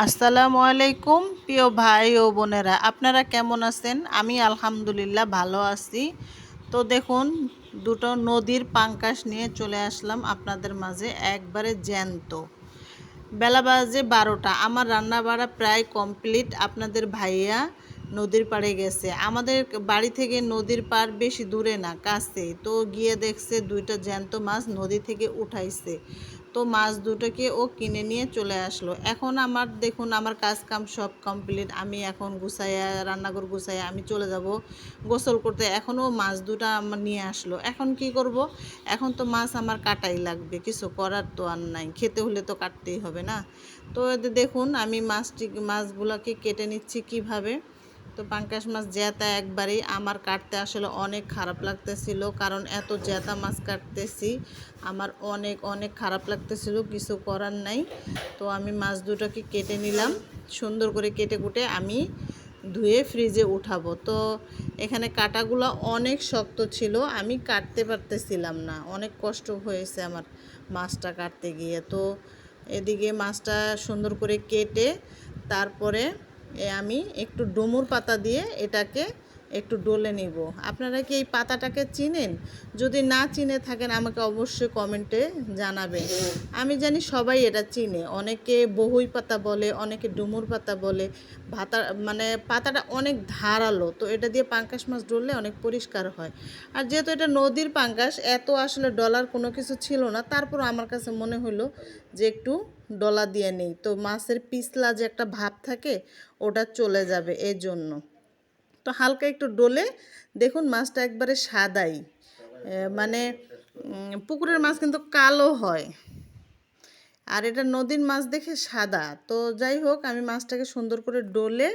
আসসালামু আলাইকুম প্রিয় ভাই ও বোনেরা, আপনারা কেমন আছেন? আমি আলহামদুলিল্লাহ ভালো আছি। তো দেখুন, দুটো নদীর পাঙ্গাস নিয়ে চলে আসলাম আপনাদের মাঝে, একবারে জ্যান্ত। বেলা বাজে 12টা, আমার রান্না বাড়া প্রায় কমপ্লিট। আপনাদের ভাইয়া নদীর পাড়ে গেছে। আমাদের বাড়ি থেকে নদীর পাড় বেশি দূরে না, কাছেই। তো গিয়ে দেখছে দুইটা জ্যান্ত মাছ নদী থেকে উঠাইছে। তো মাছ দুটোকে ও কিনে নিয়ে চলে আসলো। এখন আমার দেখুন, আমার কাজ কাম সব কমপ্লিট। আমি এখন গুছাইয়া, রান্নাঘর গুছাইয়া আমি চলে যাব গোসল করতে। এখনও মাছ দুটো আমার নিয়ে আসলো। এখন কি করব? এখন তো মাছ আমার কাটাই লাগবে, কিছু করার তো আর নাই। খেতে হলে তো কাটতেই হবে না? তো দেখুন, আমি মাছগুলোকে কেটে নিচ্ছি কিভাবে। তো পাঙ্গাস মাছ জ্যাতা একবারেই আমার কাটতে আসলে অনেক খারাপ লাগতেছিল, কারণ এত জ্যাতা মাছ কাটতেছি আমার অনেক অনেক খারাপ লাগতেছিল, কিছু করার নাই। তো আমি মাছ দুটোকে কেটে নিলাম, সুন্দর করে কেটে কুটে আমি ধুয়ে ফ্রিজে উঠাবো। তো এখানে কাটাগুলো অনেক শক্ত ছিল, আমি কাটতে পারতেছিলাম না, অনেক কষ্ট হয়েছে আমার মাছটা কাটতে গিয়ে। তো এদিকে মাছটা সুন্দর করে কেটে তারপরে আমি একটু ডুমুর পাতা দিয়ে এটাকে একটু ডলে নিব। আপনারা কি এই পাতাটাকে চিনেন? যদি না চিনে থাকেন আমাকে অবশ্যই কমেন্টে জানাবেন। আমি জানি সবাই এটা চিনে, অনেকে বহুই পাতা বলে, অনেকে ডুমুর পাতা বলে। মানে পাতাটা অনেক ধারালো, তো এটা দিয়ে পাঙ্গাস মাছ ডললে অনেক পরিষ্কার হয়। আর যেহেতু এটা নদীর পাঙ্গাস, এত আসলে ডলার কোনো কিছু ছিল না, তারপর আমার কাছে মনে হলো যে একটু ডলা দিয়ে নেই, তো মাছের পিছলা যে একটা ভাব থাকে ওটা চলে যাবে এই জন্য। তো হালকা একটু ডলে দেখুন, মাছটা একবারে সাদাই, মানে পুকুরের মাছ কিন্তু কালো হয়, আর এটা নদীর মাছ দেখে সাদা। তো যাই হোক, আমি মাছটাকে সুন্দর করে ডলে